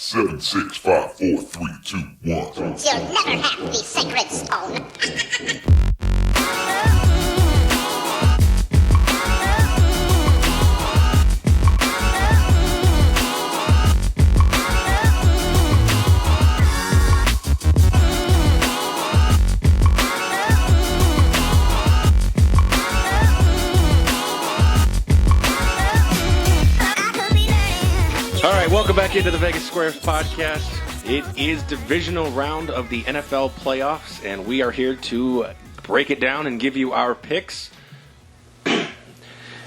7, 6, 5, 4, 3, 2, 1. You'll never have the sacred stone. Welcome back into the Vegas Squares podcast. It is divisional round of the NFL playoffs, and we are here to break it down and give you our picks.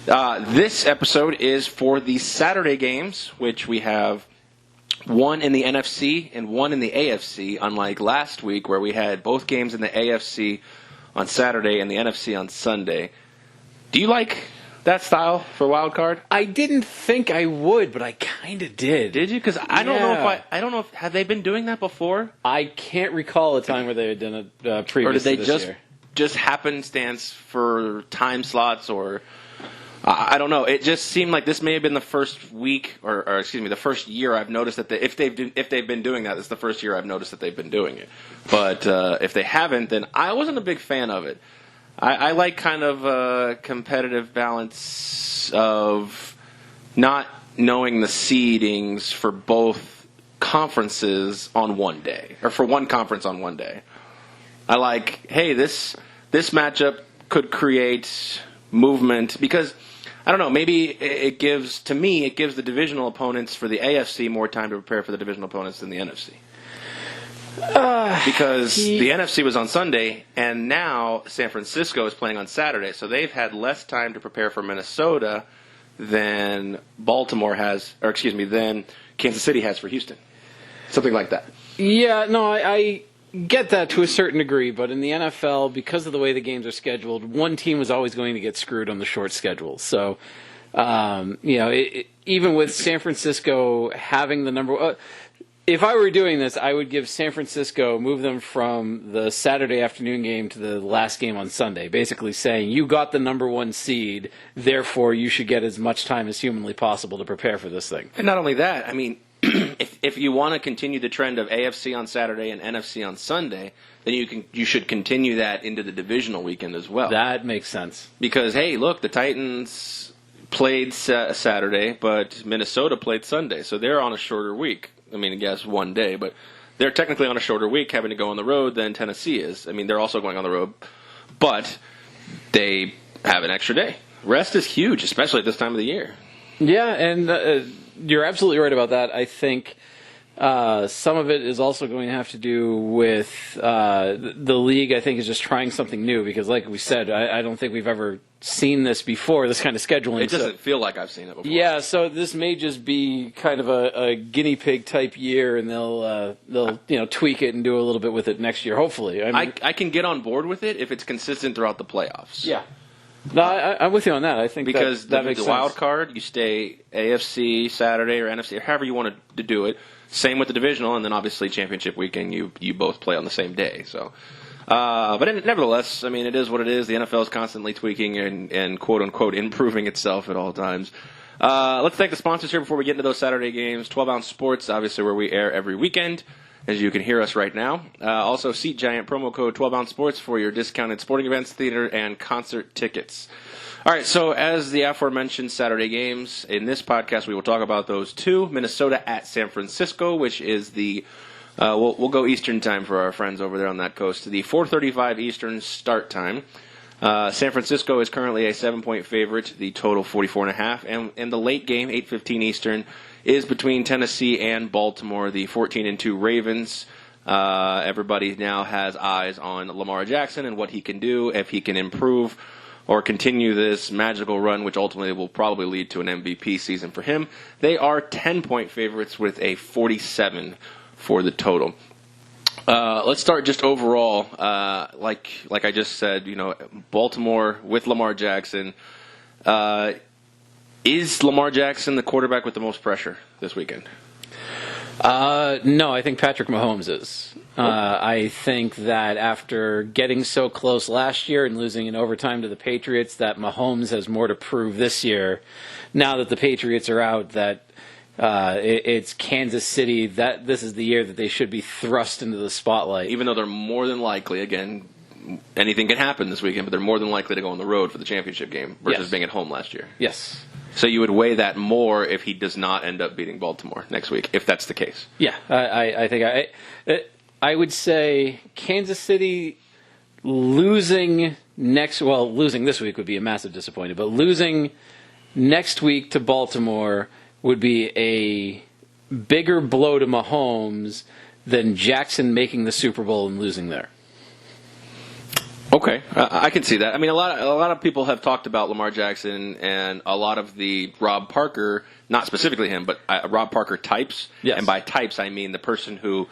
This episode is for the Saturday games, which we have one in the NFC and one in the AFC, unlike last week where we had both games in the AFC on Saturday and the NFC on Sunday. Do you like that style for wild card? I didn't think I would, but I kind of did. Did you? Because I don't know if have they been doing that before? I can't recall a time where they had done it previous. Or did they to this year. just happenstance for time slots, or I don't know. It just seemed like this may have been the first week, or excuse me, the first year I've noticed that if they've been doing that, it's the first year I've noticed that they've been doing it. But if they haven't, then I wasn't a big fan of it. I like kind of a competitive balance of not knowing the seedings for both conferences on one day, or for one conference on one day. I like, hey, this matchup could create movement because, I don't know, maybe it gives the divisional opponents for the AFC more time to prepare for the divisional opponents than the NFC. Because the NFC was on Sunday, and now San Francisco is playing on Saturday, so they've had less time to prepare for Minnesota than than Kansas City has for Houston. Something like that. Yeah, no, I get that to a certain degree, but in the NFL, because of the way the games are scheduled, one team is always going to get screwed on the short schedule. So, even with San Francisco having the number... if I were doing this, I would give San Francisco, move them from the Saturday afternoon game to the last game on Sunday, basically saying, you got the number one seed, therefore you should get as much time as humanly possible to prepare for this thing. And not only that, I mean, if you want to continue the trend of AFC on Saturday and NFC on Sunday, then you should continue that into the divisional weekend as well. That makes sense. Because, hey, look, the Titans played Saturday, but Minnesota played Sunday, so they're on a shorter week. I mean, I guess one day, but they're technically on a shorter week having to go on the road than Tennessee is. I mean, they're also going on the road, but they have an extra day. Rest is huge, especially at this time of the year. Yeah, and you're absolutely right about that. I think some of it is also going to have to do with the league, I think, is just trying something new because, like we said, I don't think we've ever seen this before, this kind of scheduling. It doesn't feel like I've seen it before. Yeah, so this may just be kind of a guinea pig type year, and they'll tweak it and do a little bit with it next year, hopefully. I can get on board with it if it's consistent throughout the playoffs. Yeah. No, I'm with you on that. I think because that makes the sense. Wild card, you stay AFC Saturday or NFC, or however you wanted to do it. Same with the divisional, and then obviously championship weekend, you both play on the same day. So, but nevertheless, I mean, it is what it is. The NFL is constantly tweaking and quote unquote improving itself at all times. Let's thank the sponsors here before we get into those Saturday games. 12 Ounce Sports, obviously where we air every weekend, as you can hear us right now. Also, Seat Giant, promo code 12 Ounce Sports for your discounted sporting events, theater, and concert tickets. All right, so as the aforementioned Saturday games, in this podcast we will talk about those two. Minnesota at San Francisco, which is the, we'll go Eastern time for our friends over there on that coast, the 4:35 Eastern start time. San Francisco is currently a 7-point favorite, the total 44.5, and the late game, 8:15 Eastern, is between Tennessee and Baltimore, the 14-2 Ravens. Everybody now has eyes on Lamar Jackson and what he can do, if he can improve or continue this magical run, which ultimately will probably lead to an MVP season for him. They are 10-point favorites with a 47 for the total. Let's start just overall. Like I just said, Baltimore with Lamar Jackson. Is Lamar Jackson the quarterback with the most pressure this weekend? No, I think Patrick Mahomes is. I think that after getting so close last year and losing in overtime to the Patriots, that Mahomes has more to prove this year. Now that the Patriots are out, that It's Kansas City. This is the year that they should be thrust into the spotlight. Even though they're more than likely, again, anything can happen this weekend, but they're more than likely to go on the road for the championship game versus being at home last year. Yes. So you would weigh that more if he does not end up beating Baltimore next week, if that's the case. Yeah, I think I would say Kansas City losing losing this week would be a massive disappointment, but losing next week to Baltimore would be a bigger blow to Mahomes than Jackson making the Super Bowl and losing there. Okay, I can see that. I mean, a lot of people have talked about Lamar Jackson and a lot of the Rob Parker, not specifically him, but Rob Parker types. Yes. And by types, I mean the person who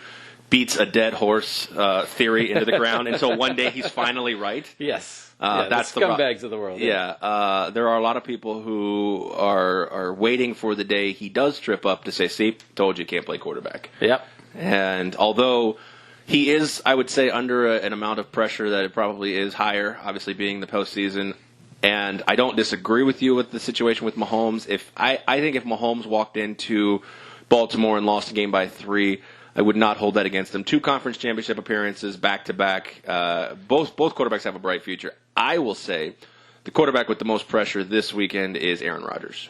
beats a dead horse theory into the ground until one day he's finally right. Yes. That's the scumbags of the world. Yeah, there are a lot of people who are waiting for the day he does trip up to say, "See, told you can't play quarterback." Yep. And although he is, I would say, under an amount of pressure that it probably is higher, obviously being the postseason. And I don't disagree with you with the situation with Mahomes. I think if Mahomes walked into Baltimore and lost a game by 3, I would not hold that against them. 2 conference championship appearances back-to-back. Both quarterbacks have a bright future. I will say the quarterback with the most pressure this weekend is Aaron Rodgers.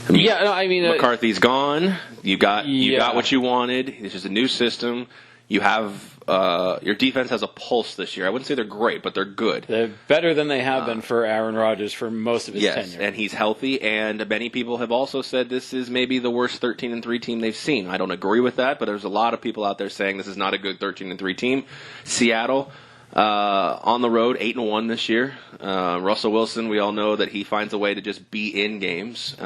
McCarthy's gone. You got what you wanted. This is a new system. You have your defense has a pulse this year. I wouldn't say they're great, but they're good. They're better than they have been for Aaron Rodgers for most of his tenure. Yes, and he's healthy. And many people have also said this is maybe the worst 13-3 team they've seen. I don't agree with that, but there's a lot of people out there saying this is not a good 13-3 team. Seattle. On the road, 8-1 this year. Russell Wilson, we all know that he finds a way to just be in games.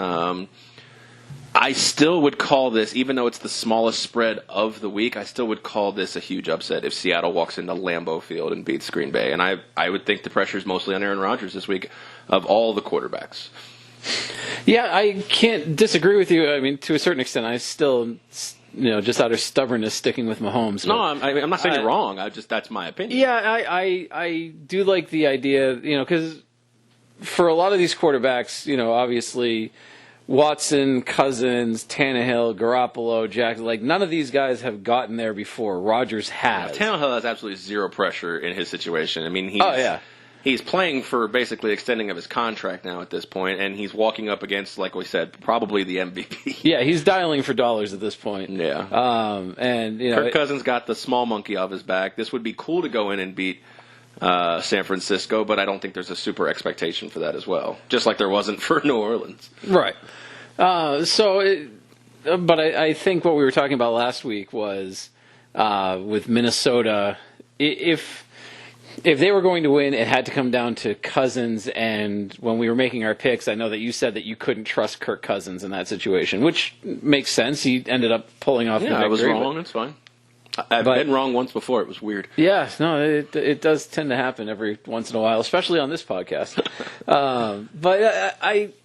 I still would call this, even though it's the smallest spread of the week, I still would call this a huge upset if Seattle walks into Lambeau Field and beats Green Bay. And I would think the pressure is mostly on Aaron Rodgers this week of all the quarterbacks. Yeah, I can't disagree with you. I mean, to a certain extent, I still, just out of stubbornness, sticking with Mahomes. No, I'm not saying you're wrong. That's my opinion. Yeah, I do like the idea, because for a lot of these quarterbacks, obviously Watson, Cousins, Tannehill, Garoppolo, Jackson, none of these guys have gotten there before. Rodgers has. Tannehill has absolutely zero pressure in his situation. I mean, he's playing for basically extending of his contract now at this point, and he's walking up against, like we said, probably the MVP. Yeah, he's dialing for dollars at this point. Yeah. Kirk Cousins got the small monkey off his back. This would be cool to go in and beat San Francisco, but I don't think there's a super expectation for that as well, just like there wasn't for New Orleans. Right. But I think what we were talking about last week was with Minnesota, if they were going to win, it had to come down to Cousins. And when we were making our picks, I know that you said that you couldn't trust Kirk Cousins in that situation, which makes sense. He ended up pulling off the victory. I was wrong. It's fine. I've been wrong once before. It was weird. Yeah, no, it does tend to happen every once in a while, especially on this podcast. But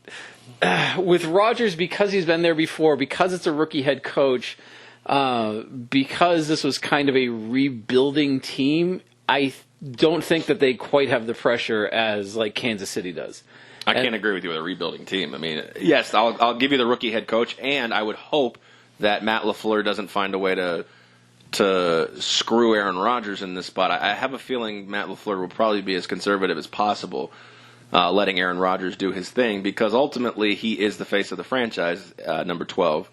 with Rodgers, because he's been there before, because it's a rookie head coach, because this was kind of a rebuilding team, I don't think that they quite have the pressure as Kansas City does. I can't agree with you with a rebuilding team. I mean, yes, I'll give you the rookie head coach, and I would hope that Matt LaFleur doesn't find a way to screw Aaron Rodgers in this spot. I have a feeling Matt LaFleur will probably be as conservative as possible, letting Aaron Rodgers do his thing, because ultimately he is the face of the franchise, number 12.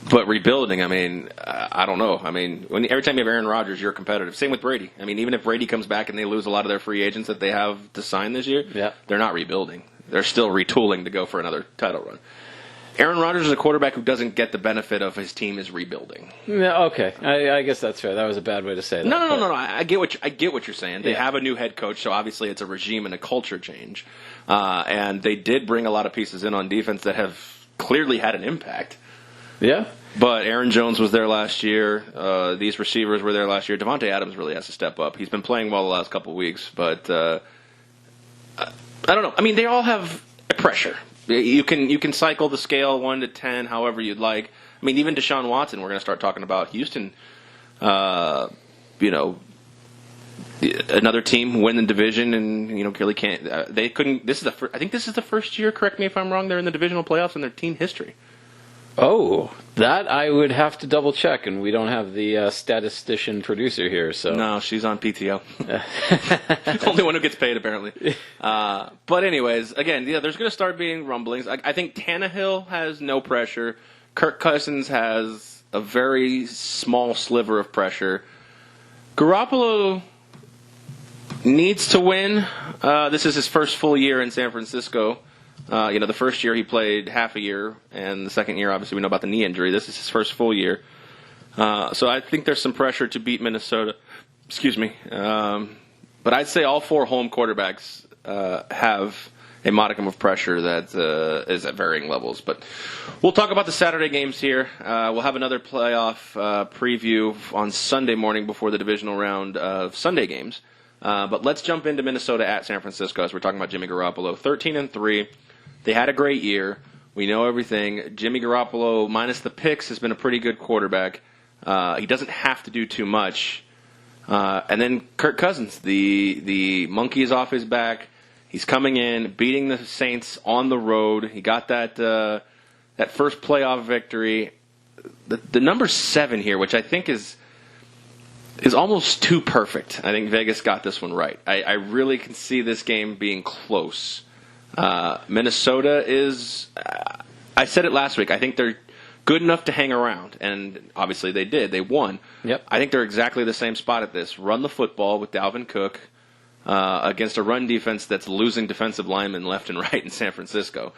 But rebuilding, I mean, I don't know. I mean, every time you have Aaron Rodgers, you're competitive. Same with Brady. I mean, even if Brady comes back and they lose a lot of their free agents that they have to sign this year, they're not rebuilding. They're still retooling to go for another title run. Aaron Rodgers is a quarterback who doesn't get the benefit of his team is rebuilding. Yeah, okay, I guess that's fair. That was a bad way to say that. No. I get what you're saying. They have a new head coach, so obviously it's a regime and a culture change. And they did bring a lot of pieces in on defense that have clearly had an impact. Yeah. But Aaron Jones was there last year. These receivers were there last year. Devontae Adams really has to step up. He's been playing well the last couple of weeks, but I don't know. I mean, they all have pressure. You can cycle the scale 1 to 10 however you'd like. I mean, even Deshaun Watson, we're going to start talking about Houston, another team win the division, and clearly can't. They couldn't. I think this is the first year. Correct me if I'm wrong. They're in the divisional playoffs in their team history. Oh, that I would have to double check, and we don't have the statistician producer here. So no, she's on PTO. Only one who gets paid, apparently. But anyways, again, there's going to start being rumblings. I think Tannehill has no pressure. Kirk Cousins has a very small sliver of pressure. Garoppolo needs to win. This is his first full year in San Francisco. The first year he played half a year, and the second year, obviously, we know about the knee injury. This is his first full year. So I think there's some pressure to beat Minnesota. Excuse me. But I'd say all 4 home quarterbacks have a modicum of pressure that is at varying levels. But we'll talk about the Saturday games here. We'll have another playoff preview on Sunday morning before the divisional round of Sunday games. But let's jump into Minnesota at San Francisco as we're talking about Jimmy Garoppolo. 13-3. They had a great year. We know everything. Jimmy Garoppolo, minus the picks, has been a pretty good quarterback. He doesn't have to do too much. And then Kirk Cousins, the monkey is off his back. He's coming in, beating the Saints on the road. He got that first playoff victory. The number 7 here, which I think is almost too perfect. I think Vegas got this one right. I really can see this game being close. Minnesota is, I said it last week, I think they're good enough to hang around, and obviously they did. They won. Yep. I think they're exactly the same spot at this. Run the football with Dalvin Cook against a run defense that's losing defensive linemen left and right in San Francisco.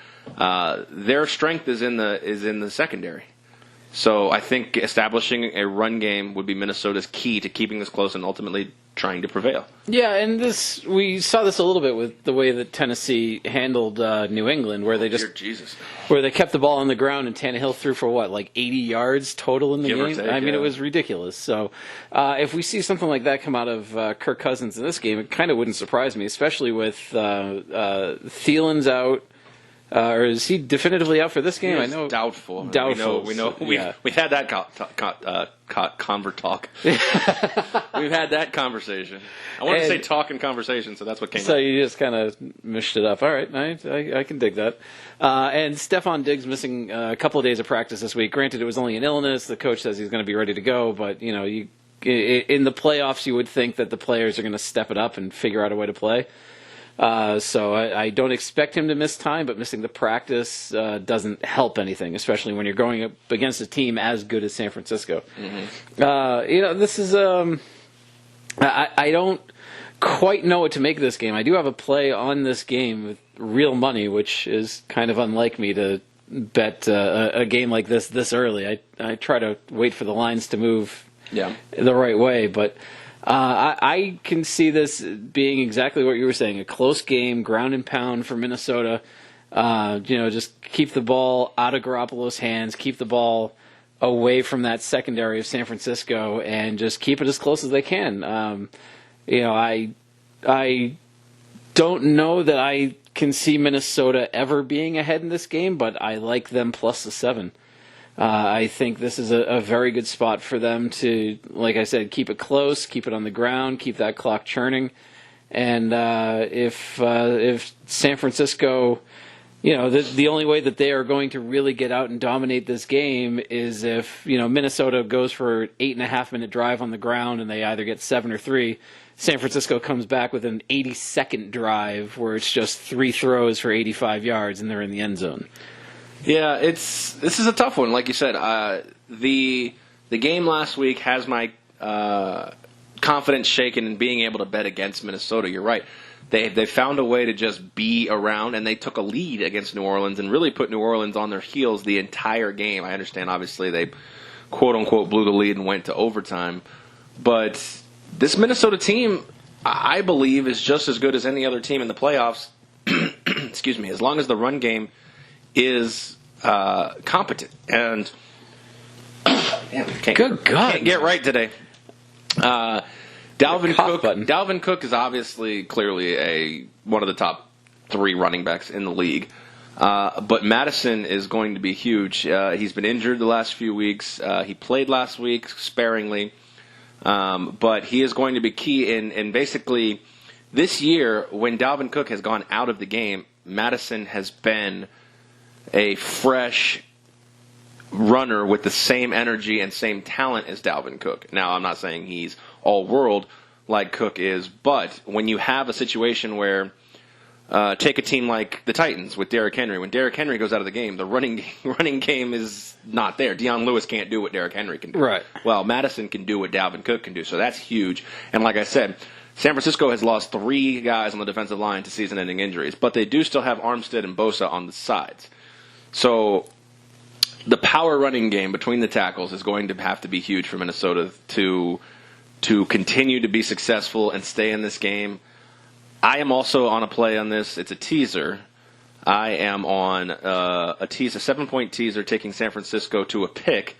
Their strength is in the secondary. So I think establishing a run game would be Minnesota's key to keeping this close and ultimately trying to prevail. Yeah, and we saw this a little bit with the way that Tennessee handled New England, where they where they kept the ball on the ground and Tannehill threw for 80 yards total in the game. Take, I mean, it was ridiculous. So if we see something like that come out of Kirk Cousins in this game, it kind of wouldn't surprise me, especially with Thielen's out. Or is he definitively out for this game? I know. Doubtful. We know. Yeah. We've had that convert talk. We've had that conversation. I wanted to say talk and conversation, so that's what came. So up. you just kind of mished it up. All right, I can dig that. And Stephon Diggs missing a couple of days of practice this week. Granted, it was only an illness. The coach says he's going to be ready to go, but in the playoffs, you would think that the players are going to step it up and figure out a way to play. So I don't expect him to miss time, but missing the practice doesn't help anything, especially when you're going up against a team as good as San Francisco. Mm-hmm. This is I don't quite know what to make of this game. I do have a play on this game with real money, which is kind of unlike me to bet a game like this early. I try to wait for the lines to move the right way, but. I can see this being exactly what you were saying, a close game, ground and pound for Minnesota. Just keep the ball out of Garoppolo's hands, keep the ball away from that secondary of San Francisco, and just keep it as close as they can. I don't know that I can see Minnesota ever being ahead in this game, but I like them plus the 7. I think this is a very good spot for them to, like I said, keep it close, keep it on the ground, keep that clock churning. And if San Francisco, the only way that they are going to really get out and dominate this game is if, Minnesota goes for an 8.5-minute drive on the ground and they either get 7 or 3. San Francisco comes back with an 80-second drive where it's just 3 throws for 85 yards and they're in the end zone. Yeah, this is a tough one. Like you said, the game last week has my confidence shaken in being able to bet against Minnesota. You're right. They found a way to just be around, and they took a lead against New Orleans and really put New Orleans on their heels the entire game. I understand, obviously, they quote-unquote blew the lead and went to overtime. But this Minnesota team, I believe, is just as good as any other team in the playoffs. Excuse me. As long as the run game is competent. And can't get right today. Dalvin Cook is obviously clearly one of the top 3 running backs in the league. But Madison is going to be huge. He's been injured the last few weeks. He played last week sparingly. But he is going to be key in basically this year when Dalvin Cook has gone out of the game, Madison has been a fresh runner with the same energy and same talent as Dalvin Cook. Now, I'm not saying he's all-world like Cook is, but when you have a situation where take a team like the Titans with Derrick Henry. When Derrick Henry goes out of the game, the running game is not there. Deion Lewis can't do what Derrick Henry can do. Right. Well, Madison can do what Dalvin Cook can do, so that's huge. And like I said, San Francisco has lost 3 guys on the defensive line to season-ending injuries, but they do still have Armstead and Bosa on the sides. So the power running game between the tackles is going to have to be huge for Minnesota to continue to be successful and stay in this game. I am also on a play on this. It's a teaser. I am on a 7-point teaser, taking San Francisco to a pick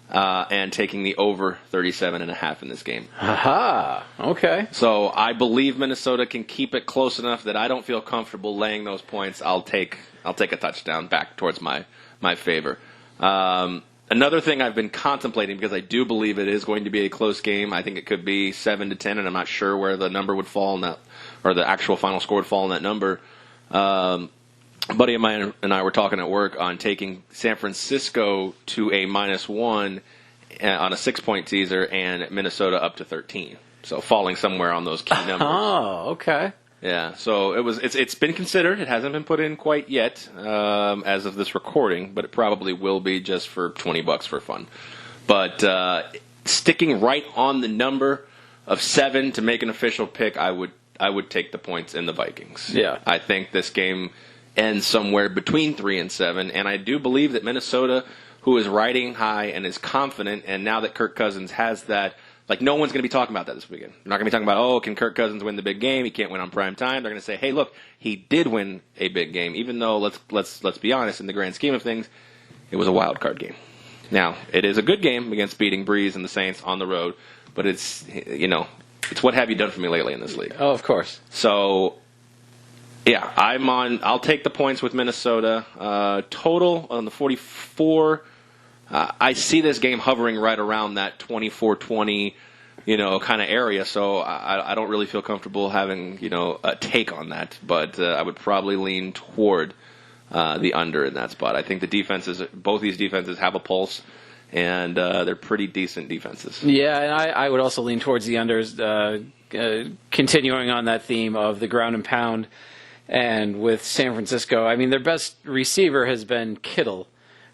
and taking the over 37.5 in this game. Aha. Okay. So I believe Minnesota can keep it close enough that I don't feel comfortable laying those points. I'll take a touchdown back towards my favor. Another thing I've been contemplating, because I do believe it is going to be a close game. I think it could be 7-10, and I'm not sure where the number would fall in that, or the actual final score would fall in that number. A buddy of mine and I were talking at work on taking San Francisco to a -1 on a 6-point teaser and Minnesota up to 13. So falling somewhere on those key numbers. Oh, okay. Yeah, so it's been considered. It hasn't been put in quite yet as of this recording, but it probably will be just for $20 for fun. But sticking right on the number of 7 to make an official pick, I would take the points in the Vikings. Yeah. I think this game ends somewhere between 3 and 7, and I do believe that Minnesota, who is riding high and is confident, and now that Kirk Cousins has that. Like, no one's going to be talking about that this weekend. They're not going to be talking about, can Kirk Cousins win the big game? He can't win on prime time. They're going to say, hey, look, he did win a big game, even though, let's be honest, in the grand scheme of things, it was a wild card game. Now, it is a good game against beating Breeze and the Saints on the road, but it's what have you done for me lately in this league? Oh, of course. So, yeah, I'll take the points with Minnesota. Total on the 44. I see this game hovering right around that 24-20, kind of area. So I don't really feel comfortable having, a take on that. But I would probably lean toward the under in that spot. I think both these defenses have a pulse, and they're pretty decent defenses. Yeah, and I would also lean towards the unders, continuing on that theme of the ground and pound. And with San Francisco, I mean, their best receiver has been Kittle,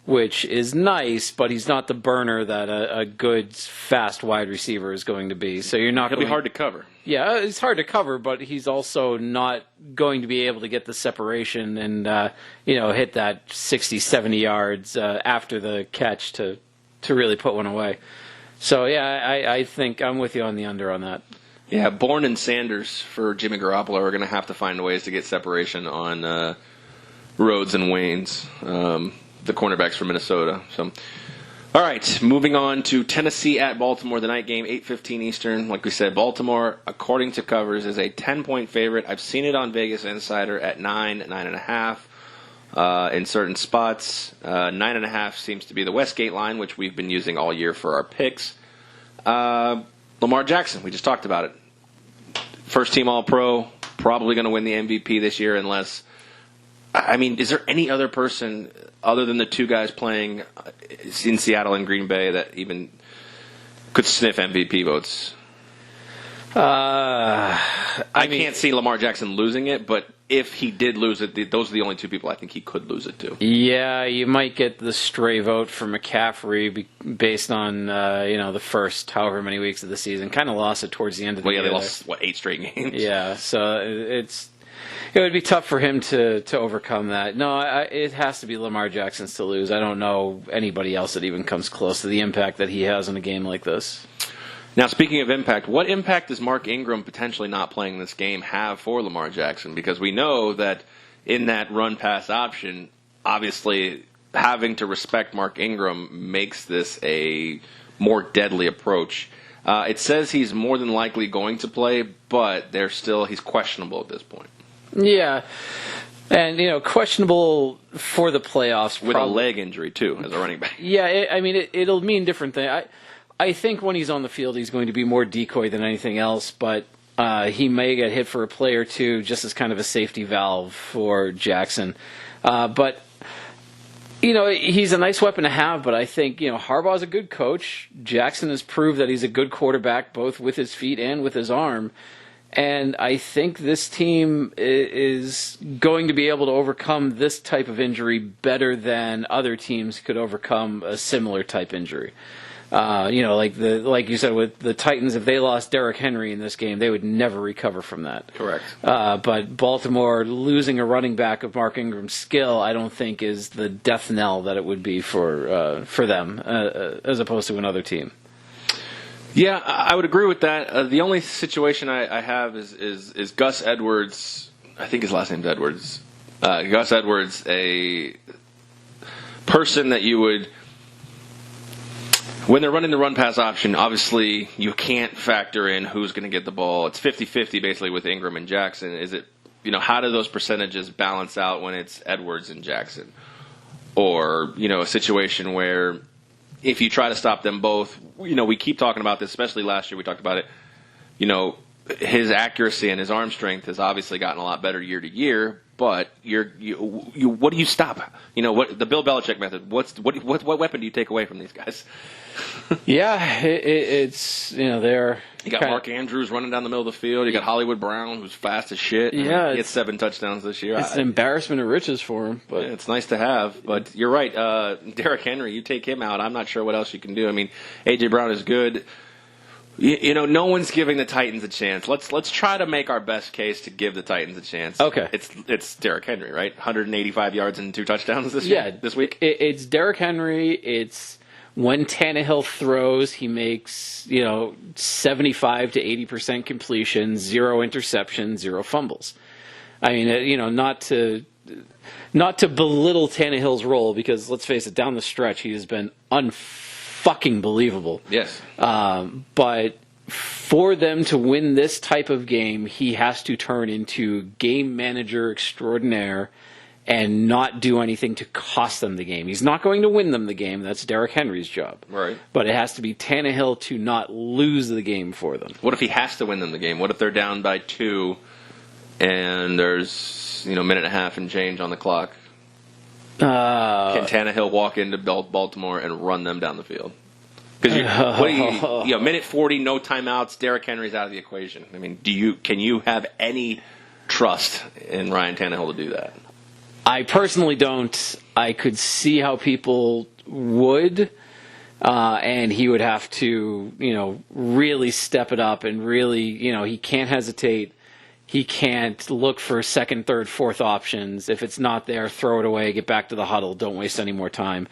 which is nice, but he's not the burner that a good, fast wide receiver is going to be. So you're not. It'll be hard to cover. Yeah, it's hard to cover, but he's also not going to be able to get the separation and hit that 60, 70 yards after the catch to really put one away. So yeah, I think I'm with you on the under on that. Yeah, Bourne and Sanders for Jimmy Garoppolo are going to have to find ways to get separation on Rhodes and Waynes. The cornerbacks from Minnesota. So, all right, moving on to Tennessee at Baltimore, the night game, 8:15 Eastern. Like we said, Baltimore, according to covers, is a 10-point favorite. I've seen it on Vegas Insider at 9.5 in certain spots. 9.5 seems to be the Westgate line, which we've been using all year for our picks. Lamar Jackson, we just talked about it. First-team All-Pro, probably going to win the MVP this year unless... I mean, is there any other person other than the 2 guys playing in Seattle and Green Bay that even could sniff MVP votes? I can't see Lamar Jackson losing it, but if he did lose it, those are the only 2 people I think he could lose it to. Yeah, you might get the stray vote for McCaffrey based on the first however many weeks of the season. Kind of lost it towards the end of the year. Well, yeah, they lost 8 straight games. Yeah, so it would be tough for him to overcome that. No, it has to be Lamar Jackson's to lose. I don't know anybody else that even comes close to the impact that he has in a game like this. Now, speaking of impact, what impact does Mark Ingram potentially not playing this game have for Lamar Jackson? Because we know that in that run-pass option, obviously having to respect Mark Ingram makes this a more deadly approach. It says he's more than likely going to play, but he's questionable at this point. Yeah, and questionable for the playoffs with a leg injury too as a running back. Yeah, it'll mean different things. I think when he's on the field, he's going to be more decoy than anything else, but he may get hit for a play or two just as kind of a safety valve for Jackson. But, he's a nice weapon to have, but I think, Harbaugh's a good coach. Jackson has proved that he's a good quarterback, both with his feet and with his arm. And I think this team is going to be able to overcome this type of injury better than other teams could overcome a similar type injury. Like you said with the Titans, if they lost Derrick Henry in this game, they would never recover from that. Correct. But Baltimore losing a running back of Mark Ingram's skill, I don't think is the death knell that it would be for them as opposed to another team. Yeah, I would agree with that. The only situation I have is Gus Edwards. I think his last name's Edwards. Gus Edwards, a person that you would, when they're running the run-pass option, obviously you can't factor in who's going to get the ball. It's 50-50 basically with Ingram and Jackson. Is it, how do those percentages balance out when it's Edwards and Jackson? Or, a situation where if you try to stop them both, we keep talking about this, especially last year we talked about it, his accuracy and his arm strength has obviously gotten a lot better year to year, but what do you stop? What the Bill Belichick method, what weapon do you take away from these guys? Yeah, it's they're. You got Mark Andrews running down the middle of the field. You got Hollywood Brown, who's fast as shit. Yeah, he had 7 touchdowns this year. It's an embarrassment of riches for him. But it's nice to have. But you're right, Derrick Henry. You take him out, I'm not sure what else you can do. I mean, AJ Brown is good. No one's giving the Titans a chance. Let's try to make our best case to give the Titans a chance. Okay, it's Derrick Henry, right? 185 yards and 2 touchdowns this week. It's Derrick Henry. It's when Tannehill throws, he makes 75 to 80% completion, 0 interceptions, 0 fumbles. I mean, not to belittle Tannehill's role, because let's face it, down the stretch he has been unfucking believable. Yes. But for them to win this type of game, he has to turn into game manager extraordinaire and not do anything to cost them the game. He's not going to win them the game. That's Derrick Henry's job. Right. But it has to be Tannehill to not lose the game for them. What if he has to win them the game? What if they're down by 2 and there's a minute and a half and change on the clock? Can Tannehill walk into Baltimore and run them down the field? Because minute 40, no timeouts. Derrick Henry's out of the equation. I mean, can you have any trust in Ryan Tannehill to do that? I personally don't. I could see how people would, and he would have to, really step it up and really, he can't hesitate. He can't look for second, third, fourth options. If it's not there, throw it away, get back to the huddle, don't waste any more time.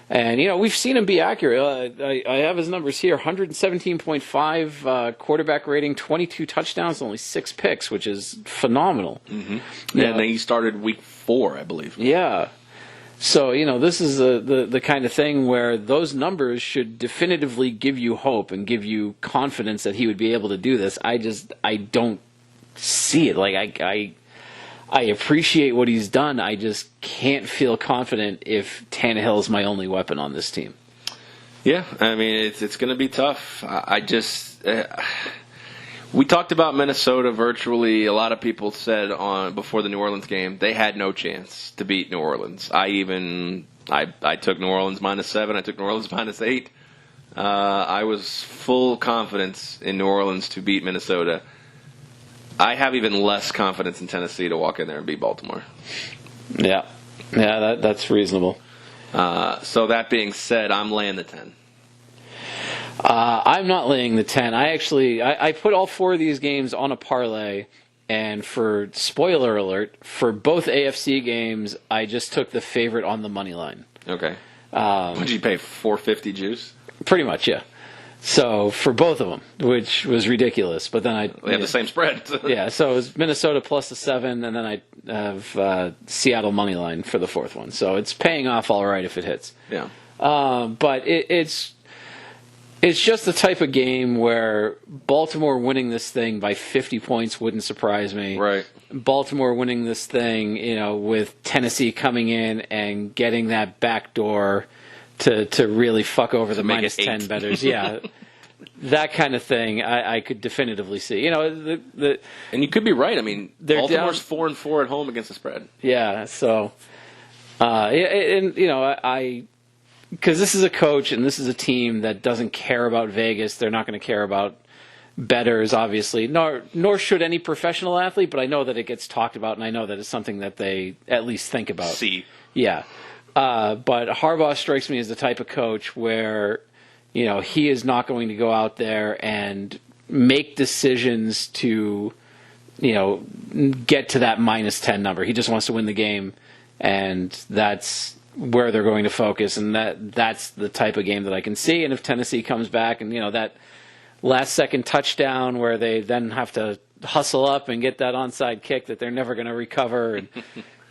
And, we've seen him be accurate. I have his numbers here. 117.5 quarterback rating, 22 touchdowns, only 6 picks, which is phenomenal. Mm-hmm. Yeah, and he started week 4, I believe. Yeah. So, this is the kind of thing where those numbers should definitively give you hope and give you confidence that he would be able to do this. I don't see it. Like, I appreciate what he's done. I just can't feel confident if Tannehill is my only weapon on this team. Yeah, I mean, it's going to be tough. We talked about Minnesota virtually. A lot of people said before the New Orleans game they had no chance to beat New Orleans. I took New Orleans -7. I took New Orleans -8. I was full confidence in New Orleans to beat Minnesota. I have even less confidence in Tennessee to walk in there and beat Baltimore. Yeah, that's reasonable. So that being said, I'm laying the 10. I'm not laying the 10. I put all 4 of these games on a parlay, and for spoiler alert, for both AFC games, I just took the favorite on the money line. Okay. What did you pay? $4.50 juice? Pretty much, yeah. So for both of them, which was ridiculous, but then they have the same spread. Yeah, so it was Minnesota plus the 7, and then I have Seattle money line for the 4th one. So it's paying off all right if it hits. Yeah. But it's just the type of game where Baltimore winning this thing by 50 points wouldn't surprise me. Right. Baltimore winning this thing, with Tennessee coming in and getting that backdoor to really fuck over the make minus it 10 8. bettors. Yeah. That kind of thing, I could definitively see. You know, And you could be right. I mean, They're Baltimore's down- 4-4 at home against the spread. yeah. So, and you know, because this is a coach and this is a team that doesn't care about Vegas. They're not going to care about bettors, obviously. Nor should any professional athlete. But I know that it gets talked about, and I know that it's something that they at least think about. See. Yeah. But Harbaugh strikes me as the type of coach where, you know, he is not going to go out there and make decisions to, you know, get to that minus 10 number. He just wants to win the game, and that's where they're going to focus, and that's the type of game that I can see. And if Tennessee comes back and, you know, that last-second touchdown where they then have to hustle up and get that onside kick that they're never going to recover, and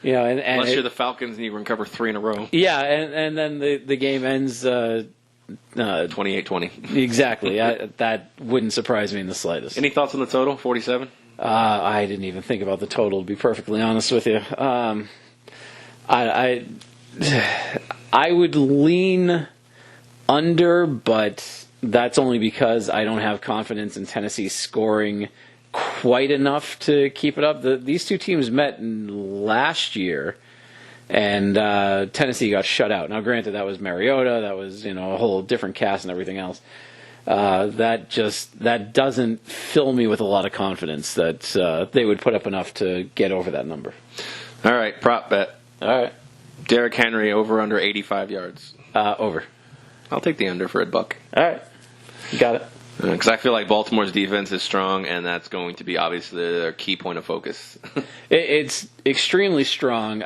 you know, and Unless you're the Falcons and you recover 3 in a row. yeah, and then the game ends 28-20. exactly. That wouldn't surprise me in the slightest. Any thoughts on the total? 47? I didn't even think about the total, to be perfectly honest with you. I would lean under, but that's only because I don't have confidence in Tennessee scoring quite enough to keep it up. These two teams met last year, and Tennessee got shut out. Now, granted, that was Mariota. That was, you know, a whole different cast and everything else. That doesn't fill me with a lot of confidence that they would put up enough to get over that number. All right, prop bet. All right. Derrick Henry over under 85 yards. Over. I'll take the under for $1. All right. Got it. Because I feel like Baltimore's defense is strong, and that's going to be obviously their key point of focus. It's extremely strong.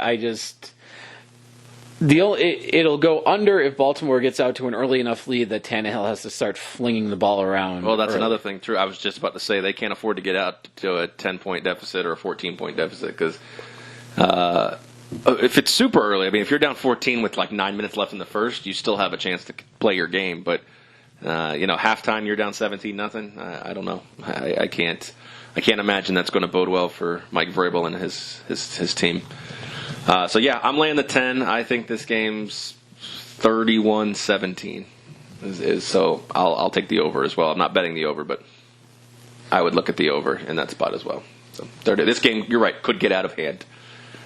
It'll go under if Baltimore gets out to an early enough lead that Tannehill has to start flinging the ball around. Well, that's early. another thing, too. I was just about to say they can't afford to get out to a 10-point deficit or a 14-point deficit because if it's super early, I mean, if you're down 14 with like 9 minutes left in the first, you still have a chance to play your game. But, you know, halftime you're down 17-0. I don't know. I can't imagine that's going to bode well for Mike Vrabel and his team. So, yeah, I'm laying the 10. I think this game's 31-17. So I'll take the over as well. I'm not betting the over, but I would look at the over in that spot as well. So this game, you're right, could get out of hand.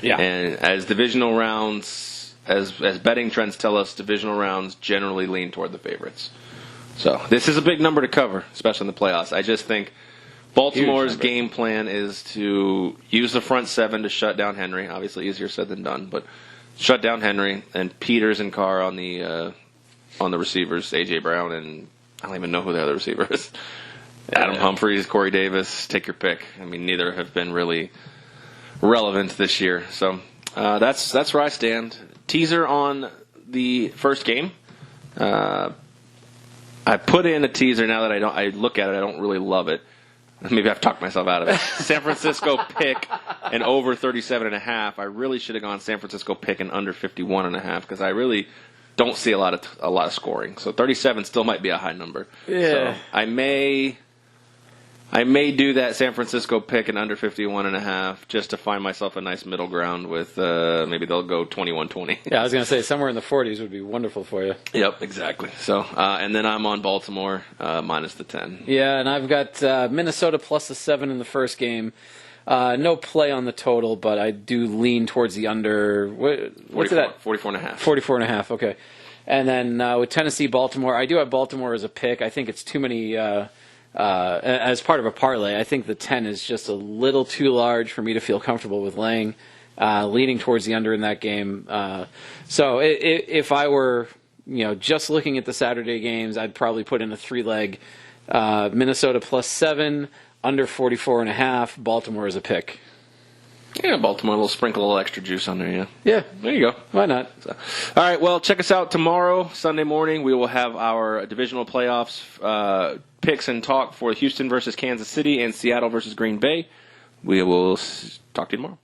Yeah. And as divisional rounds, as betting trends tell us, divisional rounds generally lean toward the favorites. So this is a big number to cover, especially in the playoffs. I just think Baltimore's game plan is to use the front seven to shut down Henry. Obviously easier said than done, but shut down Henry and Peters and Carr on the receivers, A.J. Brown, and I don't even know who the other receiver is. Adam Humphries, Corey Davis, take your pick. I mean, neither have been really relevant this year. So that's where I stand. Teaser on the first game. I put in a teaser. Now that I look at it, I don't really love it. Maybe I've talked myself out of it. San Francisco pick and over 37.5. I really should have gone San Francisco pick and under 51.5 because I really don't see a lot of scoring. So 37 still might be a high number. Yeah. So I may do that San Francisco pick and under 51.5 just to find myself a nice middle ground with maybe they'll go 21-20. Yeah, I was going to say somewhere in the 40s would be wonderful for you. Yep, exactly. So and then I'm on Baltimore minus the 10. Yeah, and I've got Minnesota plus the 7 in the first game. No play on the total, but I do lean towards the under. What's it at? 44.5. 44.5, okay. And then with Tennessee, Baltimore, I do have Baltimore as a pick. I think it's too many as part of a parlay. I think the 10 is just a little too large for me to feel comfortable with laying, leaning towards the under in that game. So if I were, you know, just looking at the Saturday games, I'd probably put in a 3-leg Minnesota plus 7, under 44.5. Baltimore as a pick. Yeah, Baltimore will sprinkle a little extra juice on there, yeah. Yeah. There you go. Why not? So, all right, well, check us out tomorrow, Sunday morning. We will have our divisional playoffs picks and talk for Houston versus Kansas City and Seattle versus Green Bay. We will talk to you tomorrow.